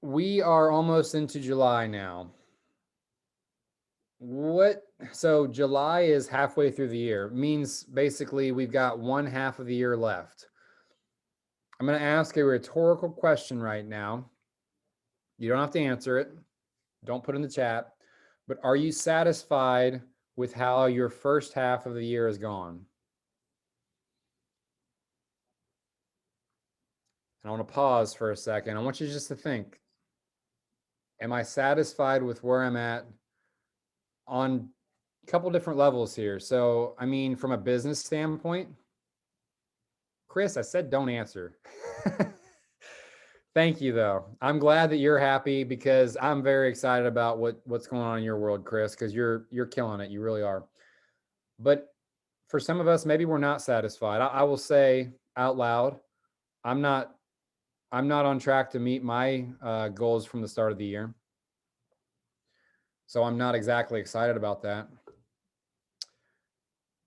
we are almost into July now. So July is halfway through the year. Means basically we've got one half of the year left. I'm going to ask a rhetorical question right now. You don't have to answer it. Don't put it in the chat. But are you satisfied with how your first half of the year has gone? And I want to pause for a second. I want you just to think, am I satisfied with where I'm at on a couple different levels here? So, I mean, from a business standpoint, Chris, I said don't answer. Thank you, though. I'm glad that you're happy because I'm very excited about what's going on in your world, Chris, because you're killing it. You really are. But for some of us, maybe we're not satisfied. I will say out loud, I'm not on track to meet my goals from the start of the year. So I'm not exactly excited about that.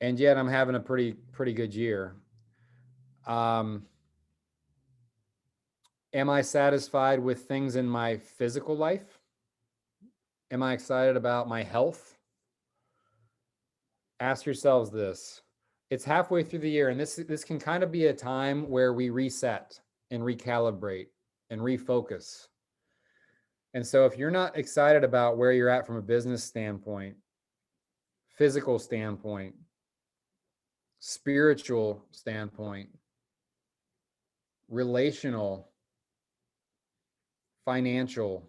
And yet I'm having a pretty good year. Am I satisfied with things in my physical life? Am I excited about my health? Ask yourselves this. It's halfway through the year, and this can kind of be a time where we reset and recalibrate and refocus. And so if you're not excited about where you're at from a business standpoint, physical standpoint, spiritual standpoint, relational, financial,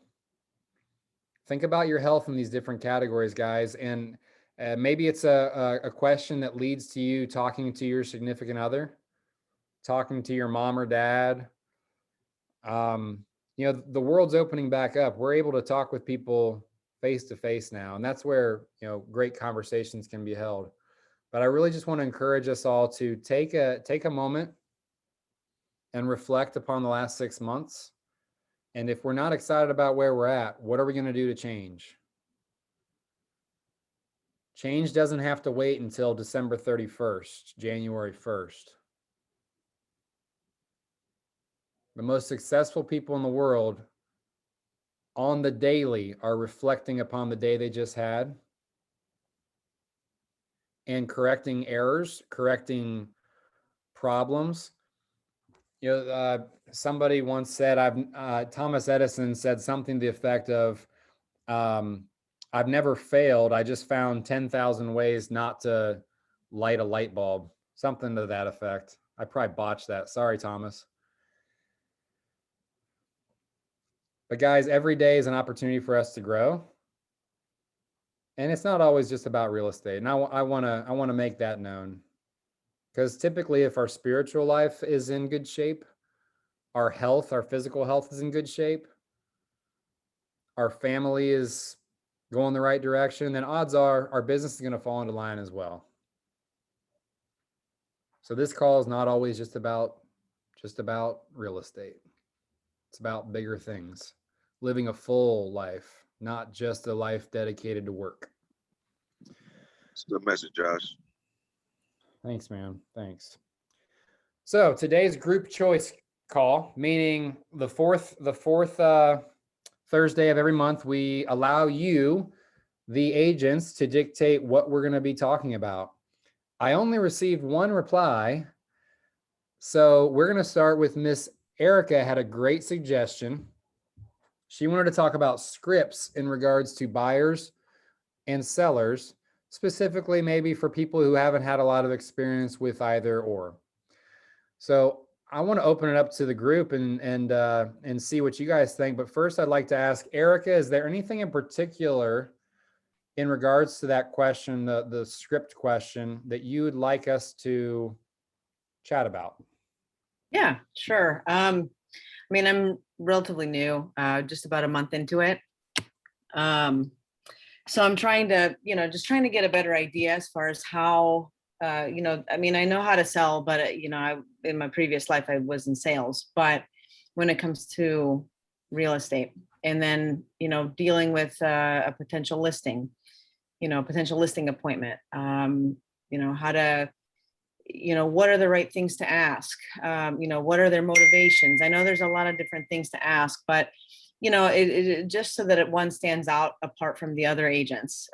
think about your health in these different categories, guys. And maybe it's a question that leads to you talking to your significant other, talking to your mom or dad. The world's opening back up. We're able to talk with people face to face now, and that's where great conversations can be held. But I really just want to encourage us all to take a moment and reflect upon the last 6 months. And if we're not excited about where we're at, what are we going to do to change? Change doesn't have to wait until December 31st, January 1st. The most successful people in the world on the daily are reflecting upon the day they just had and correcting errors, correcting problems. Somebody once said, Thomas Edison said something to the effect of, I've never failed. I just found 10,000 ways not to light a light bulb, something to that effect. I probably botched that. Sorry, Thomas. But guys, every day is an opportunity for us to grow. And it's not always just about real estate. And I want to make that known. Because typically if our spiritual life is in good shape, our health, our physical health is in good shape, our family is going the right direction, then odds are our business is going to fall into line as well. So this call is not always just about real estate. It's about bigger things, living a full life, not just a life dedicated to work. It's a good message, Josh. Thanks, man. Thanks. So today's group choice call, meaning the fourth Thursday of every month, we allow you, the agents, to dictate what we're going to be talking about. I only received one reply, so we're going to start with Miss Erica. Had a great suggestion. She wanted to talk about scripts in regards to buyers and sellers, specifically maybe for people who haven't had a lot of experience with either or. So I want to open it up to the group and see what you guys think. But first, I'd like to ask Erica, is there anything in particular in regards to that question, the script question, that you would like us to chat about? Yeah, sure. I mean, I'm relatively new, just about a month into it. So I'm trying to, just trying to get a better idea as far as how, I mean, I know how to sell, but, in my previous life, I was in sales. But when it comes to real estate and then, dealing with a potential listing, potential listing appointment, how to, what are the right things to ask? What are their motivations? I know there's a lot of different things to ask, but just so that one stands out apart from the other agents.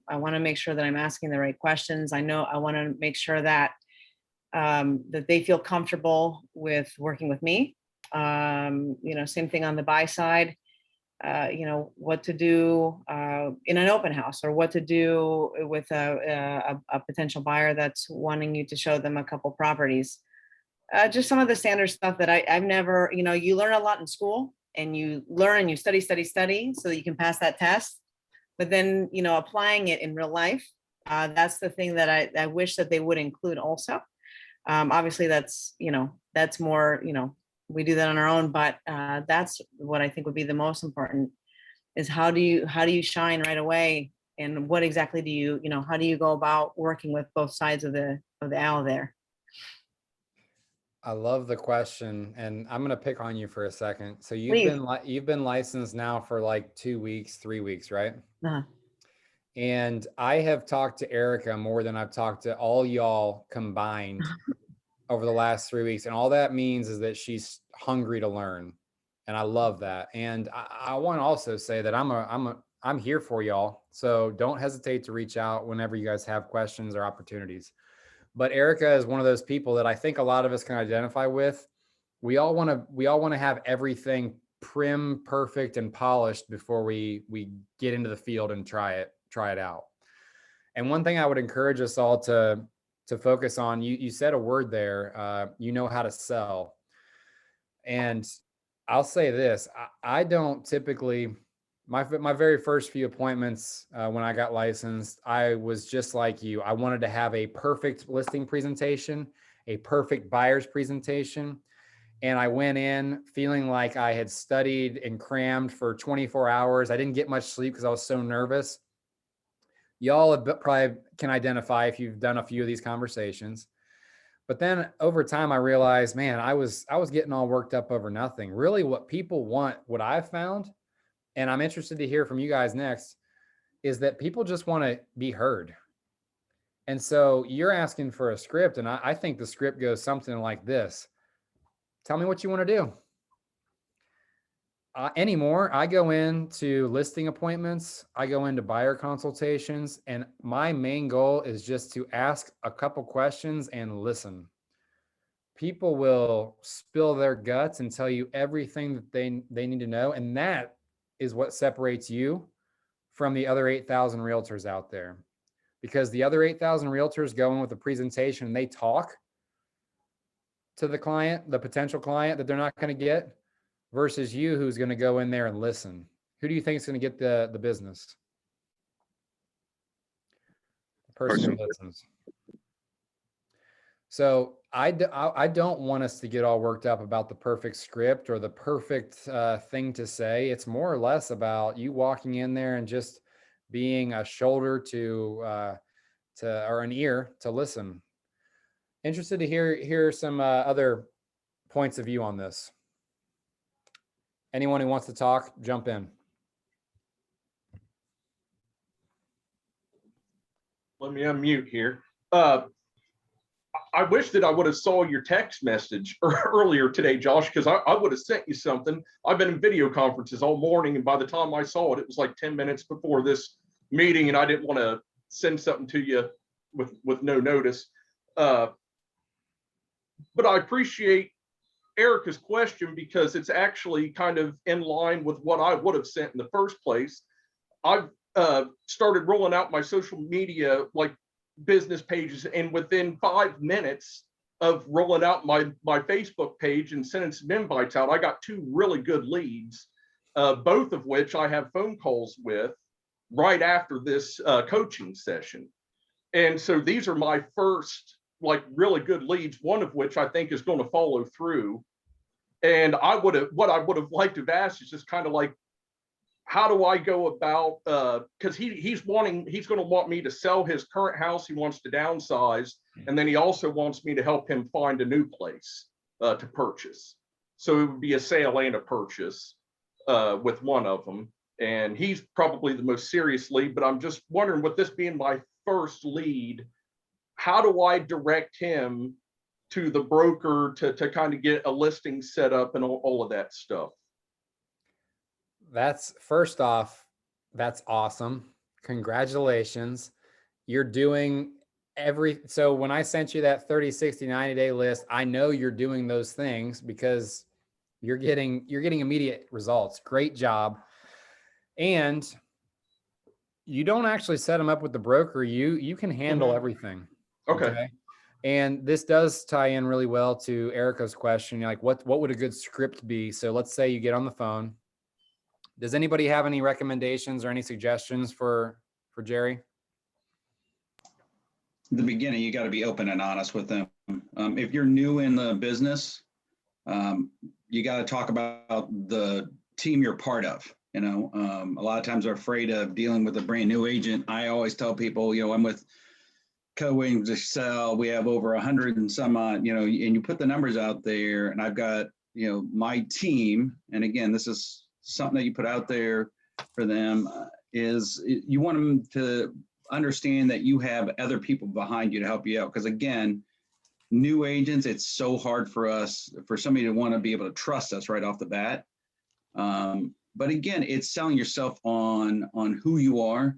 I want to make sure that I'm asking the right questions. I want to make sure that that they feel comfortable with working with me. Same thing on the buy side. What to do in an open house, or what to do with a potential buyer that's wanting you to show them a couple properties. Just some of the standard stuff that I've never, you learn a lot in school, and you learn and you study so that you can pass that test. But then, applying it in real life, that's the thing that I wish that they would include also. Obviously that's more, we do that on our own, but that's what I think would be the most important, is how do you shine right away, and what exactly do you, how do you go about working with both sides of the aisle there? I love the question, and I'm gonna pick on you for a second. So Please. you've been licensed now for like 2 weeks, 3 weeks, right? Uh-huh. And I have talked to Erica more than I've talked to all y'all combined over the last 3 weeks. And all that means is that she's hungry to learn. And I love that. And I want to also say that I'm here for y'all. So don't hesitate to reach out whenever you guys have questions or opportunities. But Erica is one of those people that I think a lot of us can identify with. We all want to have everything prim, perfect, and polished before we get into the field and try it out. And one thing I would encourage us all to focus on, you said a word there, how to sell. And I'll say this, I don't typically, my very first few appointments when I got licensed, I was just like you. I wanted to have a perfect listing presentation, a perfect buyer's presentation. And I went in feeling like I had studied and crammed for 24 hours. I didn't get much sleep because I was so nervous. Y'all probably can identify if you've done a few of these conversations. But then over time, I realized, man, I was getting all worked up over nothing. Really, what people want, what I've found, and I'm interested to hear from you guys next, is that people just want to be heard. And so you're asking for a script, and I think the script goes something like this. Tell me what you want to do. Anymore, I go into listing appointments, I go into buyer consultations, and my main goal is just to ask a couple questions and listen. People will spill their guts and tell you everything that they need to know, and that is what separates you from the other 8,000 realtors out there. Because the other 8,000 realtors go in with a presentation and they talk to the client, the potential client that they're not going to get, versus you who's going to go in there and listen. Who do you think is going to get the business? The person who listens. So I don't want us to get all worked up about the perfect script or the perfect thing to say. It's more or less about you walking in there and just being a shoulder to or an ear to listen. Interested to hear some other points of view on this. Anyone who wants to talk, jump in. Let me unmute here. I wish that I would have saw your text message earlier today, Josh, because I would have sent you something. I've been in video conferences all morning, and by the time I saw it, it was like 10 minutes before this meeting, and I didn't want to send something to you with no notice. But I appreciate Erica's question because it's actually kind of in line with what I would have sent in the first place. I've started rolling out my social media like business pages, and within 5 minutes of rolling out my Facebook page and sending some invites out, I got 2 really good leads, both of which I have phone calls with right after this coaching session. And so these are my first like really good leads, one of which I think is going to follow through. And what I would have liked to have asked is just kind of like, how do I go about, because he's going to want me to sell his current house. He wants to downsize. And then he also wants me to help him find a new place to purchase. So it would be a sale and a purchase with one of them. And he's probably the most serious lead, but I'm just wondering, with this being my first lead, how do I direct him to the broker to kind of get a listing set up and all of that stuff? That's first off, that's awesome. Congratulations. You're doing so when I sent you that 30, 60, 90-day list, I know you're doing those things because you're getting immediate results. Great job. And you don't actually set them up with the broker. You can handle everything. Okay. And this does tie in really well to Erica's question. Like what would a good script be? So let's say you get on the phone. Does anybody have any recommendations or any suggestions for Jerry? The beginning, you got to be open and honest with them. If you're new in the business, you got to talk about the team you're part of. You know, a lot of times they're afraid of dealing with a brand new agent. I always tell people, you know, I'm with Co-Wings Excel. We have over 100 and some odd, you know, and you put the numbers out there, and I've got, you know, my team. And again, this is something that you put out there for them, is you want them to understand that you have other people behind you to help you out. Because again, new agents, it's so hard for somebody to want to be able to trust us right off the bat. But again, it's selling yourself on who you are.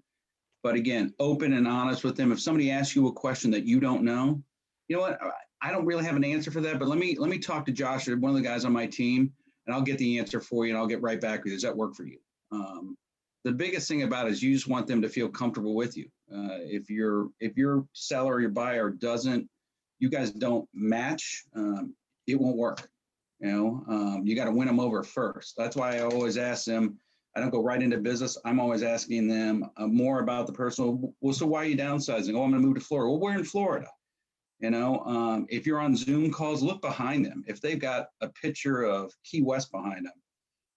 But again, open and honest with them. If somebody asks you a question that you don't know, you know what? I don't really have an answer for that, but let me talk to Josh, or one of the guys on my team, and I'll get the answer for you, and I'll get right back with you. Does that work for you? The biggest thing about it is you just want them to feel comfortable with you. If your seller or your buyer you guys don't match, it won't work. You know, you got to win them over first. That's why I always ask them. I don't go right into business. I'm always asking them more about the personal. Well, so why are you downsizing? Oh, I'm going to move to Florida. Well, we're in Florida. You know, if you're on Zoom calls, look behind them. If they've got a picture of Key West behind them,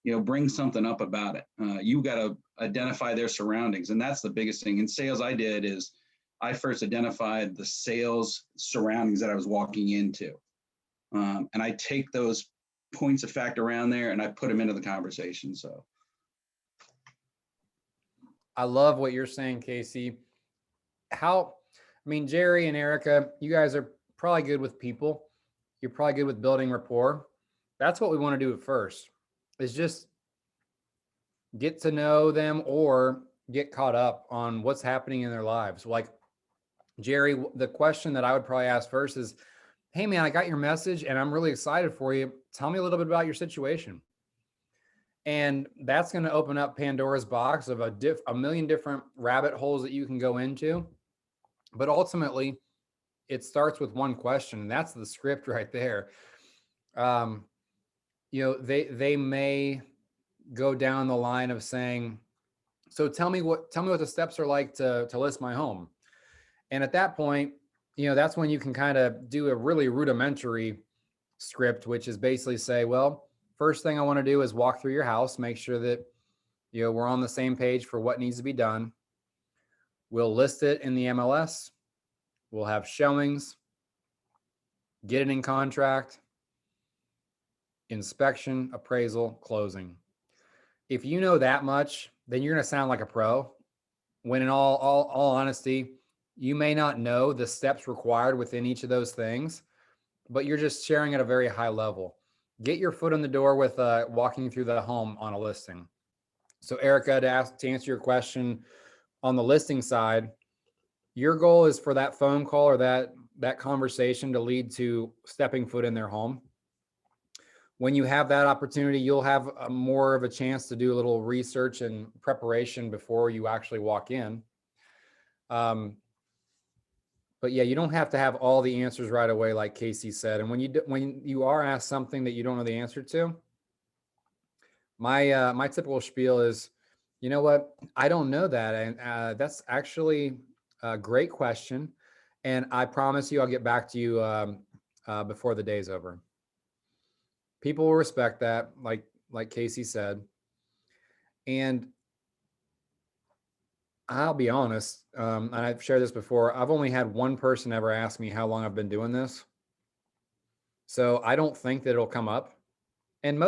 you know, bring something up about it. You got to identify their surroundings. And that's the biggest thing. In sales, I first identified the sales surroundings that I was walking into. And I take those points of fact around there and I put them into the conversation. So I love what you're saying, Casey. Jerry and Erica, you guys are probably good with people. You're probably good with building rapport. That's what we want to do at first, is just get to know them or get caught up on what's happening in their lives. Like Jerry, the question that I would probably ask first is, hey man, I got your message and I'm really excited for you. Tell me a little bit about your situation. And that's going to open up Pandora's box of a million different rabbit holes that you can go into. But ultimately, it starts with one question. And that's the script right there. You know, they may go down the line of saying, so tell me what the steps are like to list my home. And at that point, you know, that's when you can kind of do a really rudimentary script, which is basically say, well, first thing I want to do is walk through your house, make sure that, you know, we're on the same page for what needs to be done. We'll list it in the MLS. We'll have showings, get it in contract, inspection, appraisal, closing. If you know that much, then you're going to sound like a pro. When in all honesty, you may not know the steps required within each of those things, but you're just sharing at a very high level. Get your foot in the door with walking through the home on a listing. So Erica, to answer your question on the listing side, your goal is for that phone call or that conversation to lead to stepping foot in their home. When you have that opportunity, you'll have more of a chance to do a little research and preparation before you actually walk in. But yeah, you don't have to have all the answers right away, like Casey said. And when you are asked something that you don't know the answer to, my typical spiel is, you know what, I don't know that, and that's actually a great question, and I promise you I'll get back to you before the day's over. People will respect that, like Casey said. And I'll be honest, and I've shared this before, I've only had one person ever ask me how long I've been doing this. So I don't think that it'll come up. And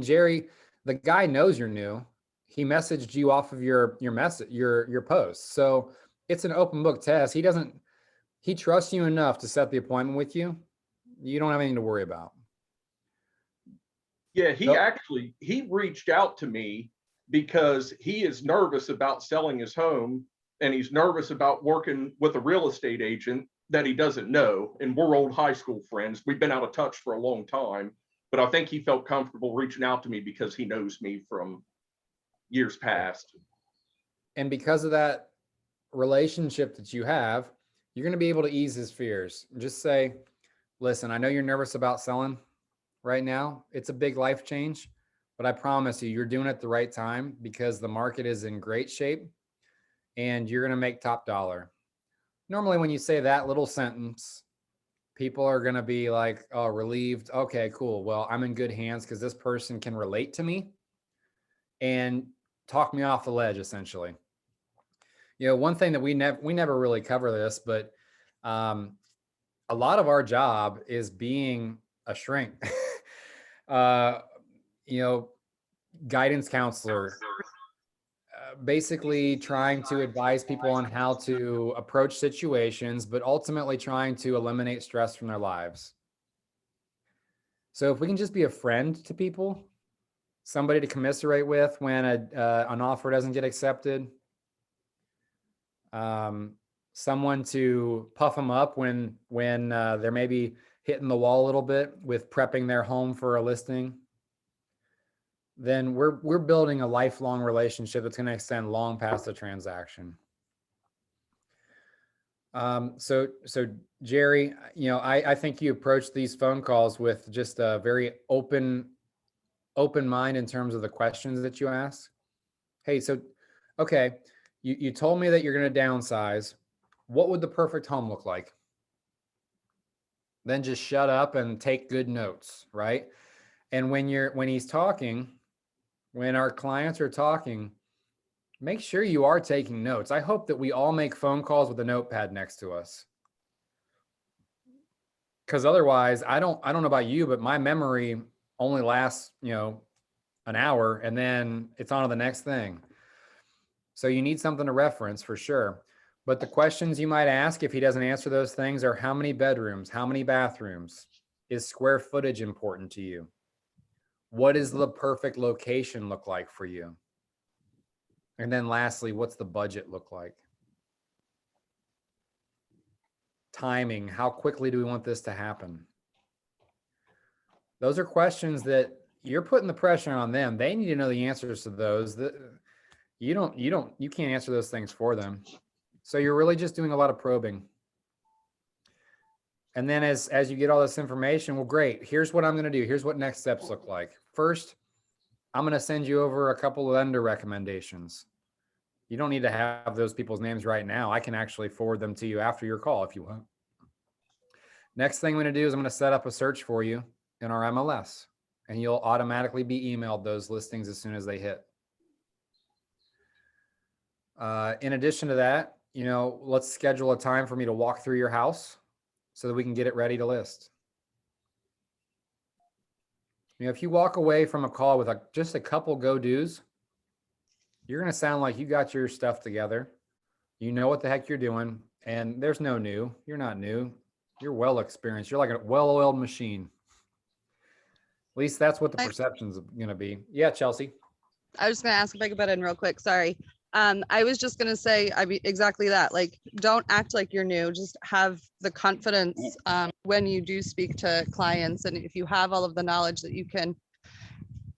Jerry, the guy knows you're new. He messaged you off of your post. So it's an open book test. He trusts you enough to set the appointment with you. You don't have anything to worry about. Yeah, he reached out to me because he is nervous about selling his home and he's nervous about working with a real estate agent that he doesn't know. And we're old high school friends. We've been out of touch for a long time, but I think he felt comfortable reaching out to me because he knows me from years past. And because of that relationship that you have, you're going to be able to ease his fears. Just say, listen, I know you're nervous about selling right now. It's a big life change, but I promise you, you're doing it at the right time because the market is in great shape and you're going to make top dollar. Normally, when you say that little sentence, people are going to be like, oh, relieved. Okay, cool. Well, I'm in good hands because this person can relate to me and talk me off the ledge, essentially. You know, one thing that we never really cover this, but a lot of our job is being a shrink. You know, guidance counselor, basically trying to advise people on how to approach situations, but ultimately trying to eliminate stress from their lives. So if we can just be a friend to people, somebody to commiserate with when an offer doesn't get accepted, someone to puff them up when they're maybe hitting the wall a little bit with prepping their home for a listing, then we're building a lifelong relationship that's going to extend long past the transaction. So Jerry, you know, I think you approach these phone calls with just a very open mind in terms of the questions that you ask. Hey, so, okay, you told me that you're going to downsize. What would the perfect home look like? Then just shut up and take good notes, right? And when he's talking, when our clients are talking, make sure you are taking notes. I hope that we all make phone calls with a notepad next to us. Because otherwise, I don't know about you, but my memory only lasts, you know, an hour and then it's on to the next thing. So you need something to reference for sure. But the questions you might ask if he doesn't answer those things are: how many bedrooms, how many bathrooms? Is square footage important to you? What does the perfect location look like for you? And then lastly, what's the budget look like? Timing, how quickly do we want this to happen? Those are questions that you're putting the pressure on them. They need to know the answers to those. That you can't answer those things for them. So you're really just doing a lot of probing. And then as you get all this information, well, great, here's what I'm going to do. Here's what next steps look like. First, I'm going to send you over a couple of lender recommendations. You don't need to have those people's names right now. I can actually forward them to you after your call if you want. Next thing I'm going to do is I'm going to set up a search for you in our MLS, and you'll automatically be emailed those listings as soon as they hit. In addition to that, you know, let's schedule a time for me to walk through your house so that we can get it ready to list. You know, if you walk away from a call with just a couple go-dos, you're going to sound like you got your stuff together. You know what the heck you're doing, and there's no new. You're not new. You're well experienced. You're like a well-oiled machine. At least that's what the perception's going to be. Yeah, Chelsea. I was just going to ask if I could butt in real quick. Sorry. I was just going to say, I mean, exactly that. Like, don't act like you're new. Just have the confidence when you do speak to clients. And if you have all of the knowledge that you can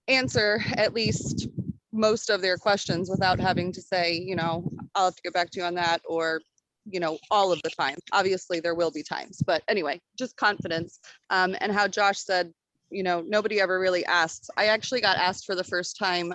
answer at least most of their questions without having to say, you know, I'll have to get back to you on that, or, you know, all of the time. Obviously, there will be times. But anyway, just confidence. And how Josh said, you know, nobody ever really asks. I actually got asked for the first time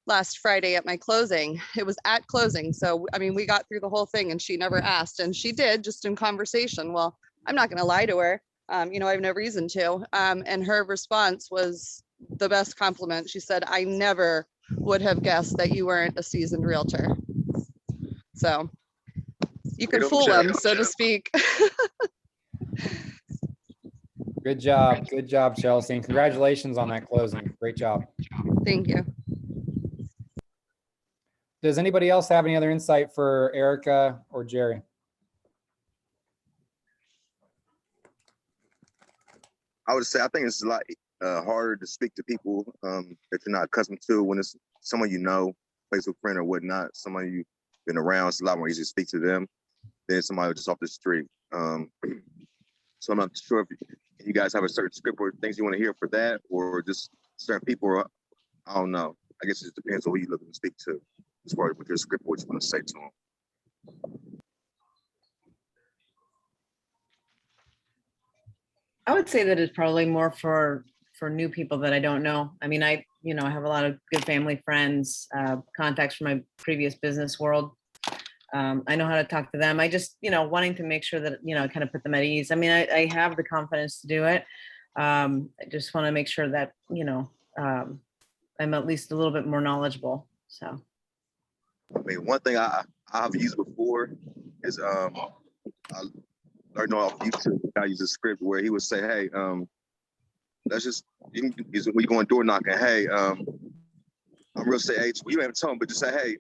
last Friday at my closing. It was at closing. So, I mean, we got through the whole thing and she never asked, and she did just in conversation. Well, I'm not going to lie to her. You know, I have no reason to. And her response was the best compliment. She said, I never would have guessed that you weren't a seasoned realtor. So you can fool them, so to speak. Good job. Good job, Chelsea. And congratulations on that closing. Great job. Thank you. Does anybody else have any other insight for Erica or Jerry? I would say I think it's a lot harder to speak to people that you're not accustomed to when it's someone you know, Facebook friend or whatnot, someone you've been around, it's a lot more easy to speak to them than somebody just off the street. So I'm not sure if you guys have a certain script or things you want to hear for that, or just certain people, or I don't know. I guess it just depends on who you're looking to speak to as far as what your script, what you want to say to them. I would say that it's probably more for new people that I don't know. I mean, I have a lot of good family friends, contacts from my previous business world. I know how to talk to them. I just, wanting to make sure that, kind of put them at ease. I mean, I have the confidence to do it. I just want to make sure that, I'm at least a little bit more knowledgeable. So. I mean, one thing I've used before is I learned off YouTube. I use a script where he would say, "Hey, let's just when you going door knocking, hey, I'm real estate agent. Well, you haven't told him, but just say, hey,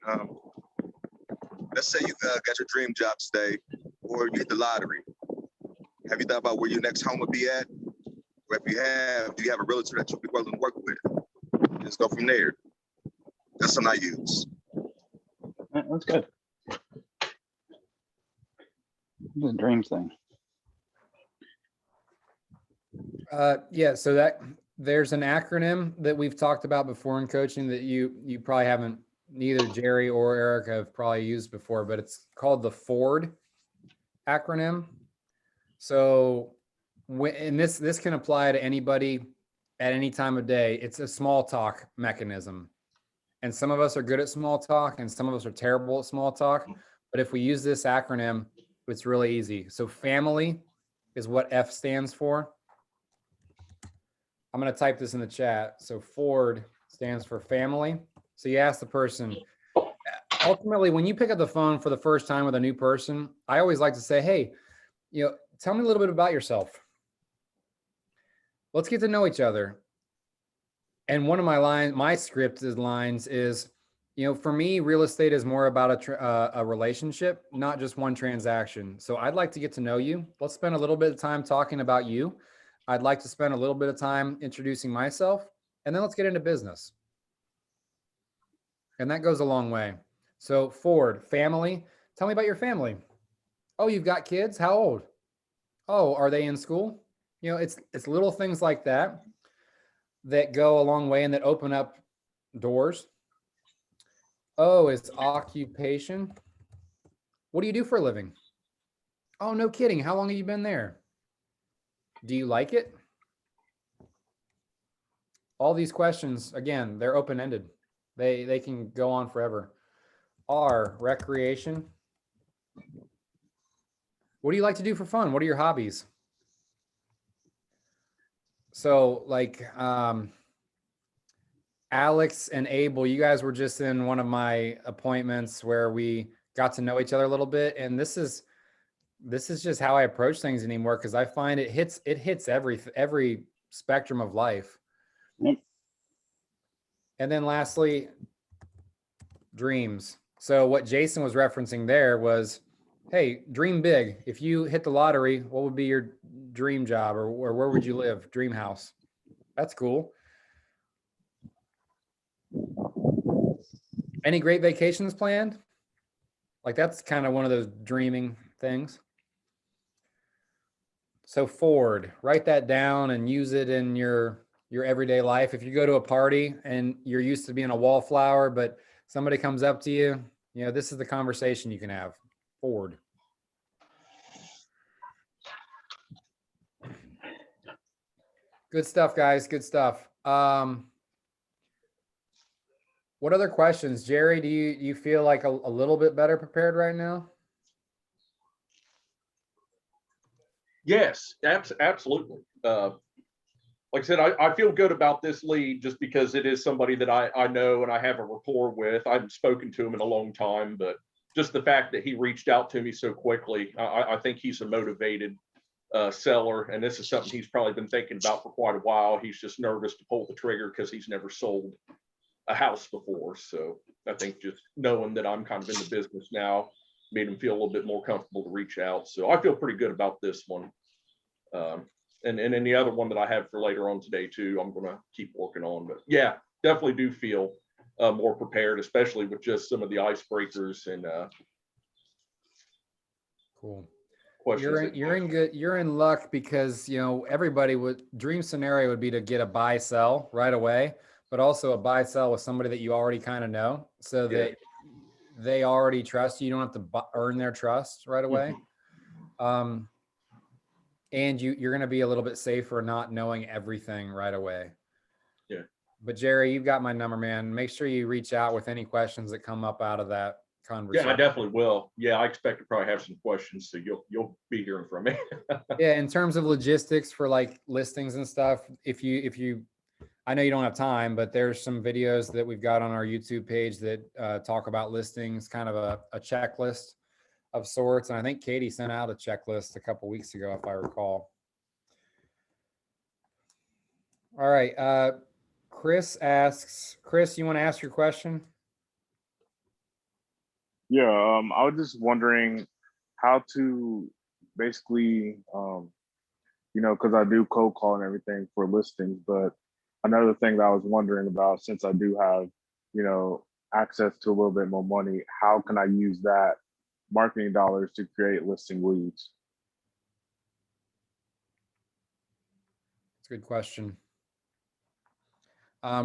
let's say you got your dream job today, or you hit the lottery. Have you thought about where your next home would be at? Or if you have, do you have a realtor that you'll be willing to work with? Just go from there." That's something I use. That's good. The dreams thing. Yeah, so that there's an acronym that we've talked about before in coaching that you probably haven't, neither Jerry or Erica have probably used before, but it's called the FORD acronym. So and this can apply to anybody at any time of day. It's a small talk mechanism. And some of us are good at small talk and some of us are terrible at small talk. But if we use this acronym, it's really easy. So family is what F stands for. I'm going to type this in the chat. So FORD stands for family. So you ask the person, ultimately, when you pick up the phone for the first time with a new person, I always like to say, hey, tell me a little bit about yourself. Let's get to know each other. And one of my scripted lines is, for me, real estate is more about a relationship, not just one transaction. So I'd like to get to know you. Let's spend a little bit of time talking about you. I'd like to spend a little bit of time introducing myself, and then let's get into business. And that goes a long way. So FORD, family. Tell me about your family. Oh, you've got kids? How old? Oh, are they in school? It's little things like that go a long way and that open up doors. Oh, it's occupation. What do you do for a living? Oh, no kidding. How long have you been there? Do you like it? All these questions, again, they're open-ended. They can go on forever. R, recreation. What do you like to do for fun? What are your hobbies? So like Alex and Abel, you guys were just in one of my appointments where we got to know each other a little bit. And this is just how I approach things anymore, because I find it hits every spectrum of life. Yep. And then lastly, dreams. So what Jason was referencing there was, hey, dream big. If you hit the lottery, what would be your dream job, or where would you live? Dream house. That's cool. Any great vacations planned? Like that's kind of one of those dreaming things. So FORD, write that down and use it in your everyday life. If you go to a party and you're used to being a wallflower, but somebody comes up to you, this is the conversation you can have. FORD. Good stuff, guys. Good stuff. What other questions? Jerry, do you feel like a little bit better prepared right now? Yes, absolutely. Like I said, I feel good about this lead just because it is somebody that I know and I have a rapport with. I haven't spoken to him in a long time, but just the fact that he reached out to me so quickly, I think he's a motivated seller, and this is something he's probably been thinking about for quite a while. He's just nervous to pull the trigger because he's never sold a house before. So I think just knowing that I'm kind of in the business now made him feel a little bit more comfortable to reach out. So I feel pretty good about this one. And then the other one that I have for later on today too, I'm going to keep working on. But yeah, definitely do feel more prepared, especially with just some of the icebreakers and Cool. questions. You're in luck because, you know, everybody would, dream scenario would be to get a buy sell right away, but also a buy sell with somebody that you already kind of know, so Yeah. that they already trust you. You don't have to earn their trust right away. And you're going to be a little bit safer not knowing everything right away. Yeah. But Jerry, you've got my number, man. Make sure you reach out with any questions that come up out of that conversation. Yeah, I definitely will. Yeah, I expect to probably have some questions, so you'll be hearing from me. Yeah, in terms of logistics for like listings and stuff, if you I know you don't have time, but there's some videos that we've got on our YouTube page that talk about listings, kind of a checklist of sorts. And I think Katie sent out a checklist a couple weeks ago, if I recall. All right. Chris asks, Chris, you want to ask your question? Yeah, I was just wondering how to basically, because I do cold call and everything for listings, but another thing that I was wondering about, since I do have, access to a little bit more money, how can I use that marketing dollars to create listing leads? It's a good question.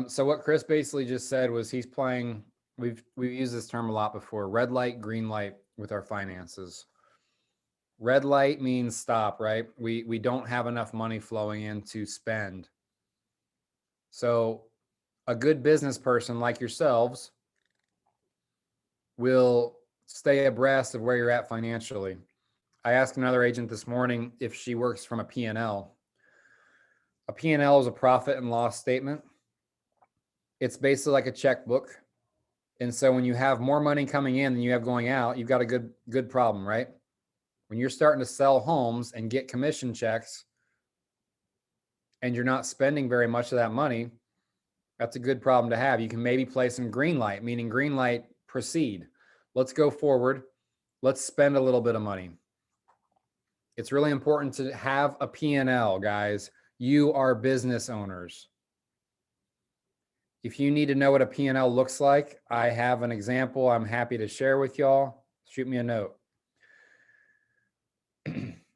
So what Chris basically just said was he's playing, we've used this term a lot before, red light, green light with our finances. Red light means stop, right? We don't have enough money flowing in to spend. So a good business person like yourselves will stay abreast of where you're at financially. I asked another agent this morning if she works from a P&L. A P&L is a profit and loss statement. It's basically like a checkbook. And so when you have more money coming in than you have going out, you've got a good problem, right? When you're starting to sell homes and get commission checks and you're not spending very much of that money, that's a good problem to have. You can maybe play some green light, meaning green light, proceed. Let's go forward. Let's spend a little bit of money. It's really important to have a P&L, guys. You are business owners. If you need to know what a P&L looks like, I have an example I'm happy to share with y'all. Shoot me a note.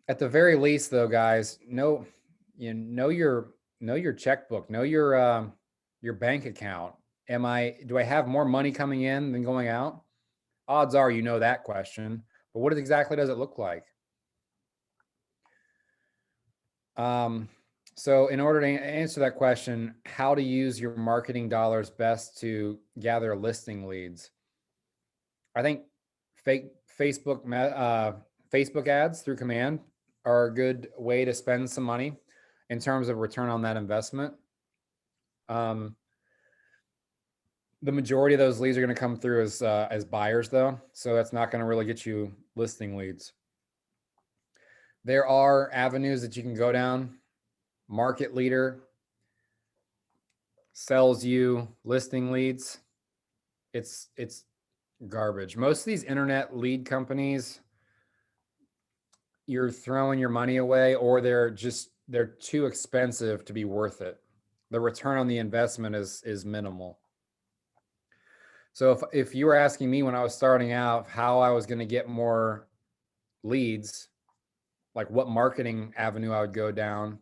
At the very least, though, guys, know your checkbook, know your bank account. Do I have more money coming in than going out? Odds are you know that question, but what exactly does it look like? So in order to answer that question, how to use your marketing dollars best to gather listing leads, I think Facebook ads through command are a good way to spend some money in terms of return on that investment. The majority of those leads are going to come through as buyers, though, so that's not going to really get you listing leads. There are avenues that you can go down. Market Leader sells you listing leads. It's garbage. Most of these internet lead companies, you're throwing your money away, or they're too expensive to be worth it. The return on the investment is minimal. So if you were asking me when I was starting out how I was going to get more leads, like what marketing avenue I would go down,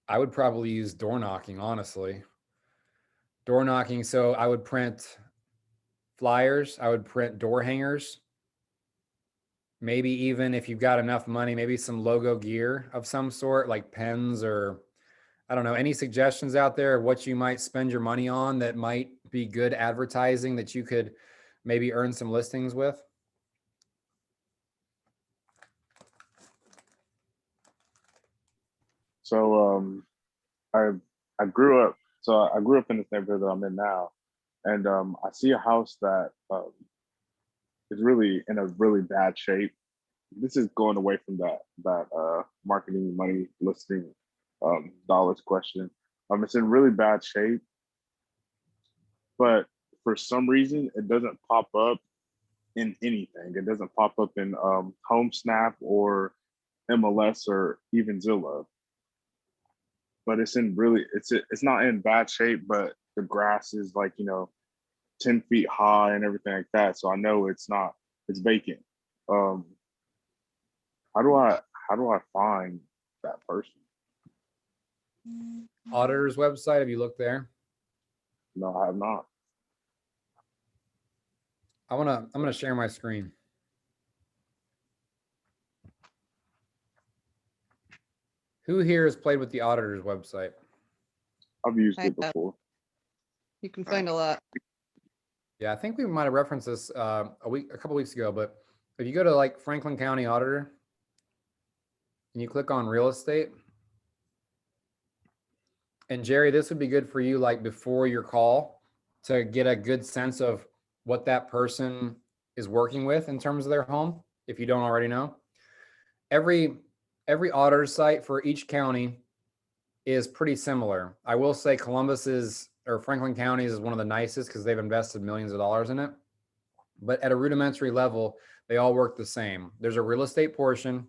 I would probably use door knocking, honestly. Door knocking. So I would print flyers, I would print door hangers. Maybe even if you've got enough money, maybe some logo gear of some sort, like pens, or I don't know, any suggestions out there of what you might spend your money on that might be good advertising that you could maybe earn some listings with? So I grew up. So I grew up in this neighborhood that I'm in now, and I see a house that is really in a really bad shape. This is going away from that marketing money listing dollars question. It's in really bad shape, but for some reason it doesn't pop up in anything. It doesn't pop up in HomeSnap or MLS or even Zillow. But it's not in bad shape, but the grass is like, 10 feet high and everything like that. So I know it's vacant. Um, how do I find that person? Auditor's website, have you looked there? No, I have not. I'm gonna share my screen. Who here has played with the auditor's website? I've used I it have. before. You can find a lot. Yeah, I think we might have referenced this a couple weeks ago, but if you go to like Franklin County Auditor and you click on real estate, and Jerry, this would be good for you like before your call to get a good sense of what that person is working with in terms of their home, if you don't already know. Every auditor site for each county is pretty similar. I will say Franklin County's is one of the nicest because they've invested millions of dollars in it. But at a rudimentary level, they all work the same. There's a real estate portion,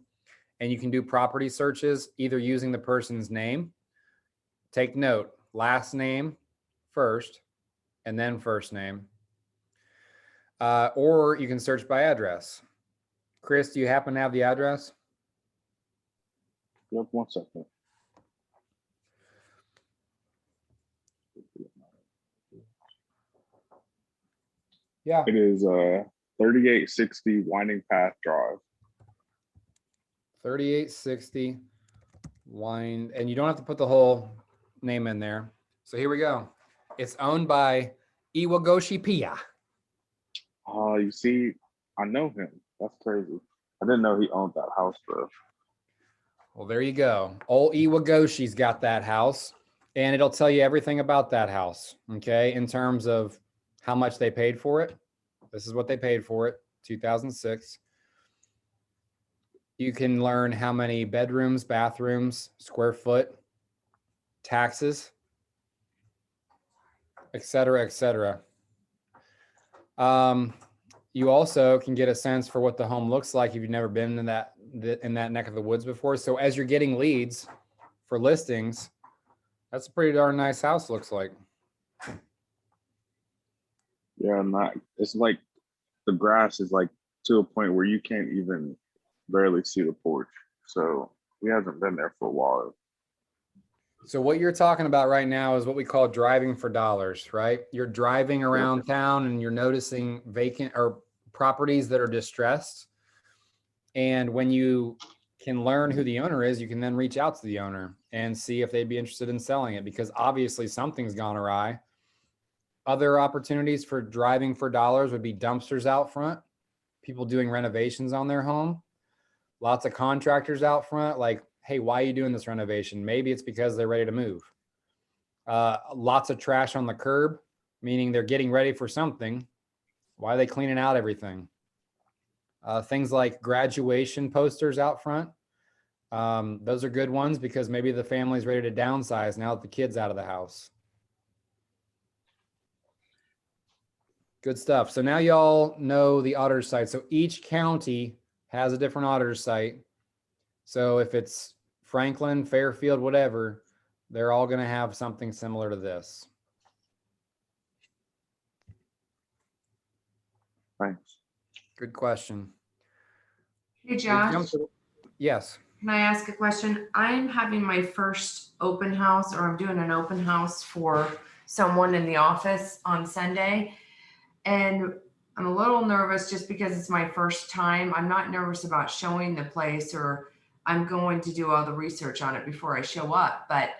and you can do property searches either using the person's name. Take note, last name first, and then first name. Or you can search by address. Chris, do you happen to have the address? Yep, 1 second. Yeah. It is 3860 Winding Path Drive. 3860 Wind, and you don't have to put the whole name in there. So here we go. It's owned by Iwagoshi Pia. You see, I know him. That's crazy. I didn't know he owned that house, bro. Well, there you go. Old Iwagoshi's got that house, and it'll tell you everything about that house, okay, in terms of how much they paid for it. This is what they paid for it, 2006. You can learn how many bedrooms, bathrooms, square foot, taxes, et cetera, et cetera. You also can get a sense for what the home looks like if you've never been in that neck of the woods before. So as you're getting leads for listings, that's a pretty darn nice house looks like. Yeah, it's like the grass is like to a point where you can't even barely see the porch. So he hasn't been there for a while. So what you're talking about right now is what we call driving for dollars, right? You're driving around town and you're noticing vacant or properties that are distressed. And when you can learn who the owner is, you can then reach out to the owner and see if they'd be interested in selling it, because obviously something's gone awry. Other opportunities for driving for dollars would be dumpsters out front, people doing renovations on their home, lots of contractors out front, like, hey, why are you doing this renovation? Maybe it's because they're ready to move. Lots of trash on the curb, meaning they're getting ready for something. Why are they cleaning out everything? Things like graduation posters out front. Those are good ones because maybe the family's ready to downsize now that the kid's out of the house. Good stuff. So now y'all know the auditor site. So each county has a different auditor site. So if it's Franklin, Fairfield, whatever, they're all going to have something similar to this. Thanks. Good question. Hey Let's Josh, jump to- Yes. can I ask a question? I'm having my first open house, or I'm doing an open house for someone in the office on Sunday. And I'm a little nervous just because it's my first time. I'm not nervous about showing the place, or I'm going to do all the research on it before I show up. But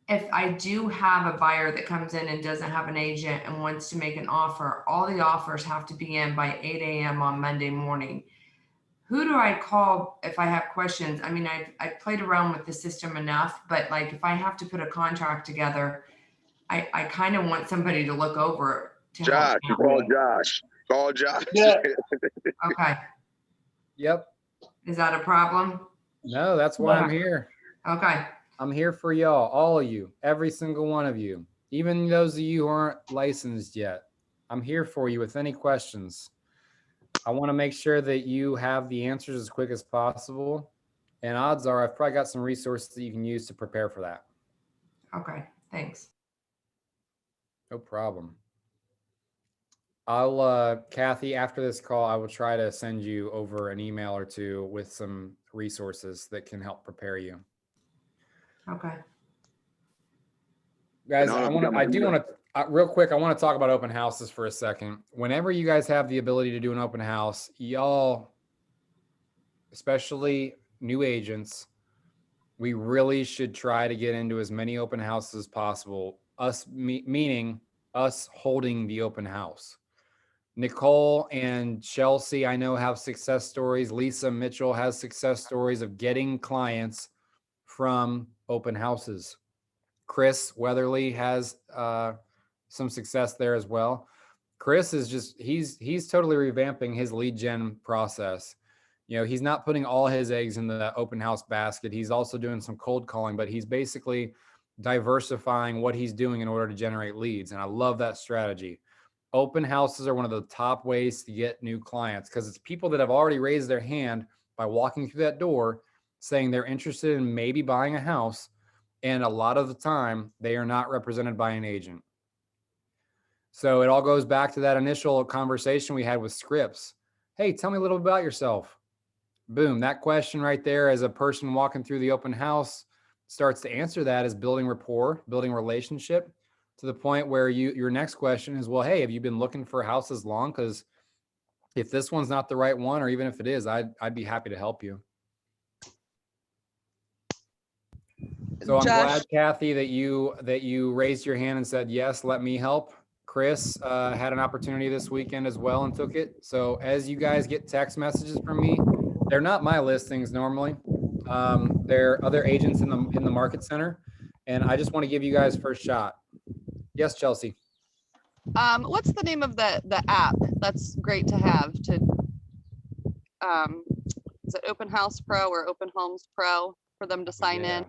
if I do have a buyer that comes in and doesn't have an agent and wants to make an offer, all the offers have to be in by 8 a.m. on Monday morning. Who do I call if I have questions? I mean, I've played around with the system enough, but like if I have to put a contract together, I kind of want somebody to look over it. To help Josh, me out. call Josh. Call Josh. Yeah. Okay, Yep. is that a problem? No, that's why I'm here. Okay, I'm here for y'all, all of you, every single one of you, even those of you who aren't licensed yet. I'm here for you with any questions. I want to make sure that you have the answers as quick as possible. And odds are I've probably got some resources that you can use to prepare for that. okay, thanks. No problem. I'll, Kathy, after this call, I will try to send you over an email or two with some resources that can help prepare you. Okay. Guys, And I I don't want think to, I'm I do gonna- want to, real quick, I want to talk about open houses for a second. Whenever you guys have the ability to do an open house, y'all, especially new agents, we really should try to get into as many open houses as possible. Meaning us holding the open house. Nicole and Chelsea, I know, have success stories. Lisa Mitchell has success stories of getting clients from open houses. Chris Weatherly has some success there as well. Chris is just, he's totally revamping his lead gen process. You know, he's not putting all his eggs in the open house basket. He's also doing some cold calling, but he's basically diversifying what he's doing in order to generate leads. And I love that strategy. Open houses are one of the top ways to get new clients because it's people that have already raised their hand by walking through that door saying they're interested in maybe buying a house. And a lot of the time they are not represented by an agent. So it all goes back to that initial conversation we had with Scripps. Hey, tell me a little about yourself. Boom, that question right there as a person walking through the open house starts to answer that as building rapport, building relationship to the point where your next question is, well, hey, have you been looking for houses long? Because if this one's not the right one, or even if it is, I'd be happy to help you. So I'm Josh, glad, Kathy, that you raised your hand and said, yes, let me help. Chris had an opportunity this weekend as well and took it. So as you guys get text messages from me, they're not my listings normally. They're other agents in the market center. And I just want to give you guys first shot. Yes, Chelsea. What's the name of the app? That's great to have to, is it Open House Pro or Open Homes Pro for them to sign in?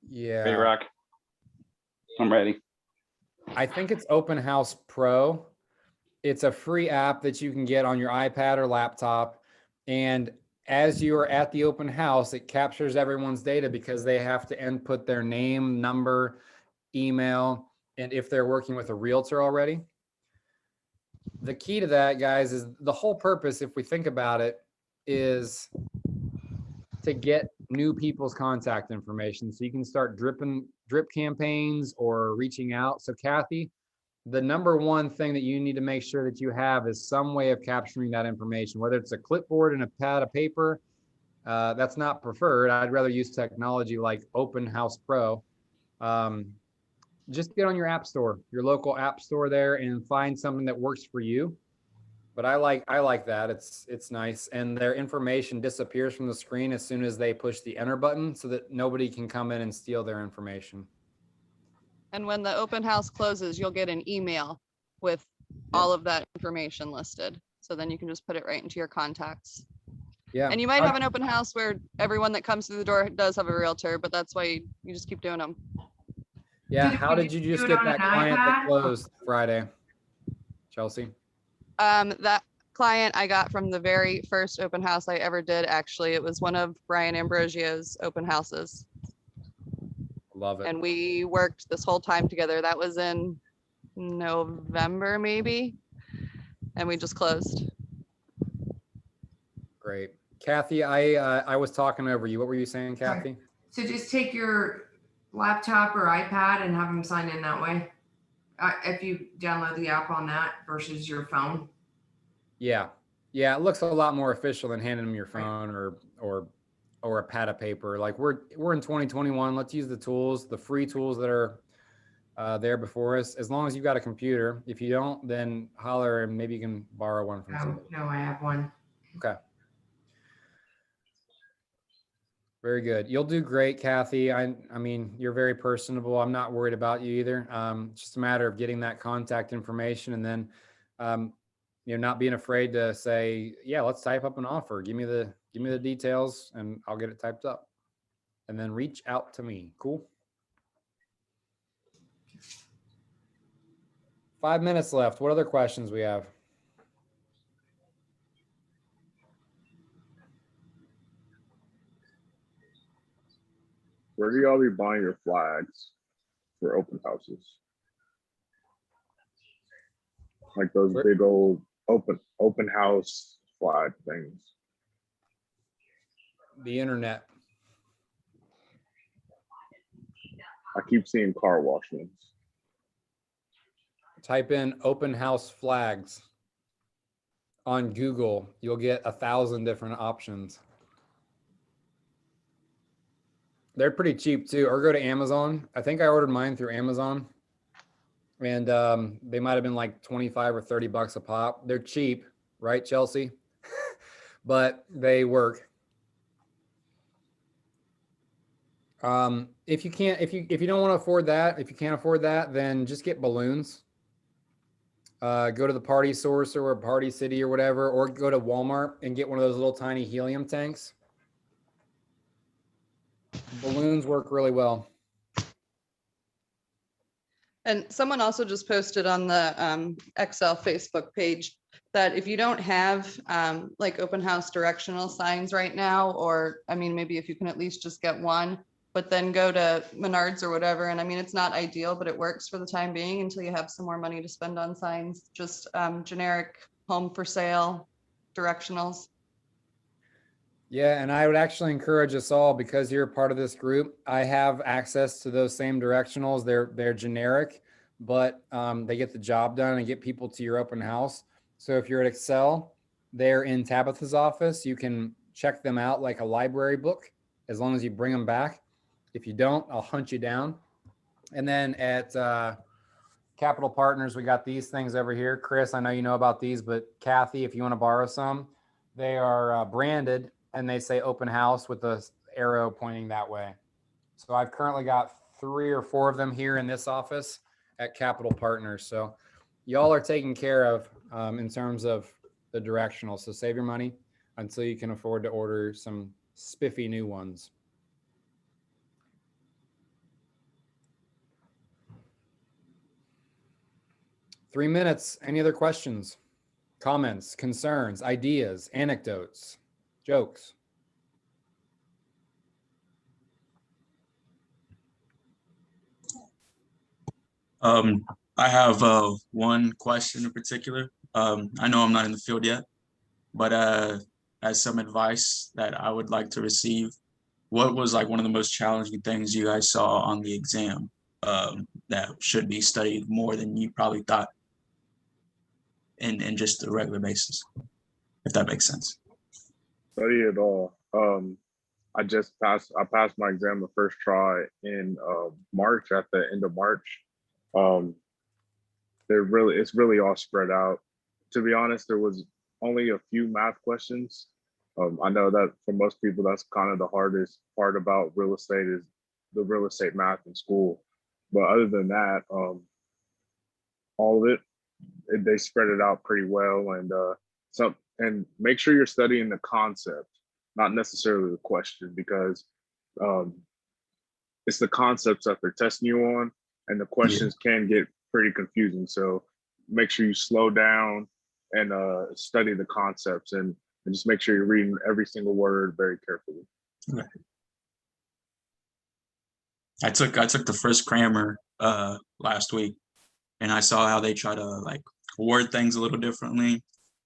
Yeah. Hey, Rock. I'm ready. I think it's Open House Pro. It's a free app that you can get on your iPad or laptop. And as you are at the open house, it captures everyone's data because they have to input their name, number, email, and if they're working with a realtor already. The key to that, guys, is the whole purpose, if we think about it, is to get new people's contact information so you can start drip campaigns or reaching out. So Kathy, the number one thing that you need to make sure that you have is some way of capturing that information, whether it's a clipboard and a pad of paper. That's not preferred. I'd rather use technology like Open House Pro. Just get on your app store, your local app store there, and find something that works for you. But I like that. It's nice. And their information disappears from the screen as soon as they push the enter button so that nobody can come in and steal their information. And when the open house closes, you'll get an email with all of that information listed. So then you can just put it right into your contacts. Yeah. And you might have an open house where everyone that comes through the door does have a realtor, but that's why you just keep doing them. Yeah. Did How we did you do just it get on that an client that iPad? closed Friday, Chelsea? That client I got from the very first open house I ever did, actually. It was one of Brian Ambrosio's open houses. Love it. And we worked this whole time together. That was in November, maybe. And we just closed. Great. Kathy, I was talking over you. What were you saying, Sorry. Kathy? So just take your laptop or iPad and have them sign in that way. If you download the app on that versus your phone. Yeah. Yeah. It looks a lot more official than handing them your phone or a pad of paper. Like we're in 2021. Let's use the tools, the free tools that are there before us. As long as you've got a computer. If you don't, then holler and maybe you can borrow one from somebody. No, I have one. Okay. Very good. You'll do great, Kathy. I mean, you're very personable. I'm not worried about you either. It's just a matter of getting that contact information and then, not being afraid to say, yeah, let's type up an offer. Give me the details and I'll get it typed up and then reach out to me. Cool. 5 minutes left. What other questions we have? Where do y'all be buying your flags for open houses? like those Where- big old open house flag things. The internet. I keep seeing car wash ones. Type in open house flags on Google. You'll get 1,000 different options. They're pretty cheap too. Or go to Amazon. I think I ordered mine through Amazon, and they might have been like 25 or 30 bucks a pop. They're cheap, right, Chelsea? But they work. If you don't want to afford that, if you can't afford that, then just get balloons. Go to the Party Source or Party City or whatever, or go to Walmart and get one of those little tiny helium tanks. Balloons work really well. And someone also just posted on the Excel Facebook page that if you don't have like open house directional signs right now, or I mean, maybe if you can at least just get one, but then go to Menards or whatever. And I mean, it's not ideal, but it works for the time being until you have some more money to spend on signs, just generic home for sale directionals. Yeah, and I would actually encourage us all, because you're a part of this group. I have access to those same directionals. They're generic, but they get the job done and get people to your open house. So if you're at Excel, they're in Tabitha's office. You can check them out like a library book, as long as you bring them back. If you don't, I'll hunt you down. And then at Capital Partners, we got these things over here. Chris, I know you know about these, but Kathy, if you want to borrow some, they are branded, and they say open house with the arrow pointing that way. So I've currently got 3 or 4 of them here in this office at Capital Partners. So y'all are taken care of in terms of the directional. So save your money until you can afford to order some spiffy new ones. Three minutes. Any other questions, comments, concerns, ideas, anecdotes, jokes? I have one question in particular. I know I'm not in the field yet, but as some advice that I would like to receive, what was like one of the most challenging things you guys saw on the exam that should be studied more than you probably thought in just a regular basis, if that makes sense? Study it all. I passed my exam the first try in March, at the end of March. It's really all spread out. To be honest, there was only a few math questions. I know that for most people, that's kind of the hardest part about real estate, is the real estate math in school. But other than that, all of it, they spread it out pretty well. And make sure you're studying the concept, not necessarily the question, because it's the concepts that they're testing you on, and the questions can get pretty confusing. So make sure you slow down and study the concepts, and just make sure you're reading every single word very carefully. Okay. I took the first grammar last week, and I saw how they try to like word things a little differently.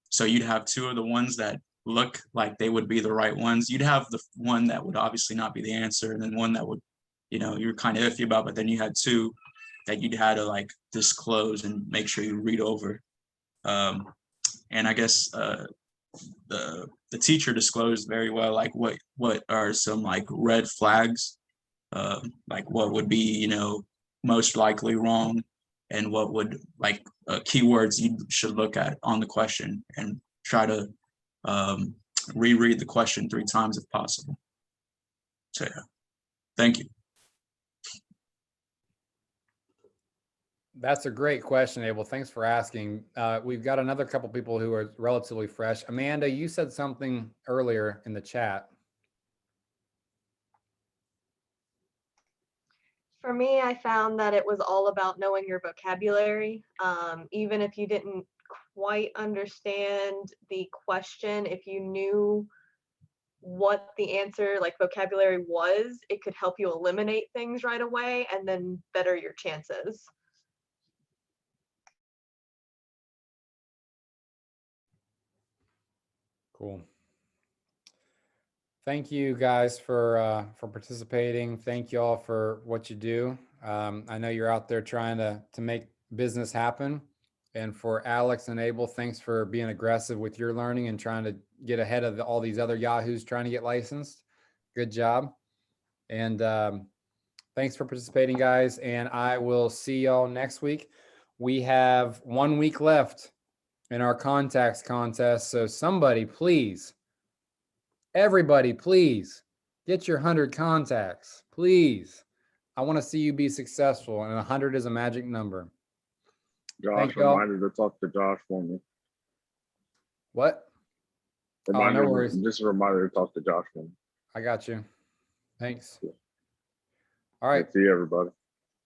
So you'd have 2 of the ones that look like they would be the right ones. You'd have the one that would obviously not be the answer, and then one that would, you're kind of iffy about, but then you had 2 that you'd had to like disclose and make sure you read over. And I guess the teacher disclosed very well, like what are some like red flags, like what would be, most likely wrong, and what would like keywords you should look at on the question, and try to reread the question 3 times if possible. So yeah, thank you. That's a great question, Abel. Thanks for asking. We've got another couple people who are relatively fresh. Amanda, you said something earlier in the chat. For me, I found that it was all about knowing your vocabulary. Even if you didn't quite understand the question, if you knew what the answer, like vocabulary, was, it could help you eliminate things right away and then better your chances. Cool. Thank you guys for participating. Thank you all for what you do. I know you're out there trying to make business happen. And for Alex and Abel, thanks for being aggressive with your learning and trying to get ahead of all these other yahoos trying to get licensed. Good job. And thanks for participating, guys. And I will see y'all next week. We have 1 week left in our contacts contest. So somebody, please, everybody, please get your 100 contacts, please. I want to see you be successful, and 100 is a magic number. Josh, Thank y'all. reminder to talk to Josh for me. What? Reminder, no worries. Just a reminder to talk to Josh for me. I got you. Thanks. All right. See you, everybody.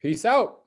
Peace out.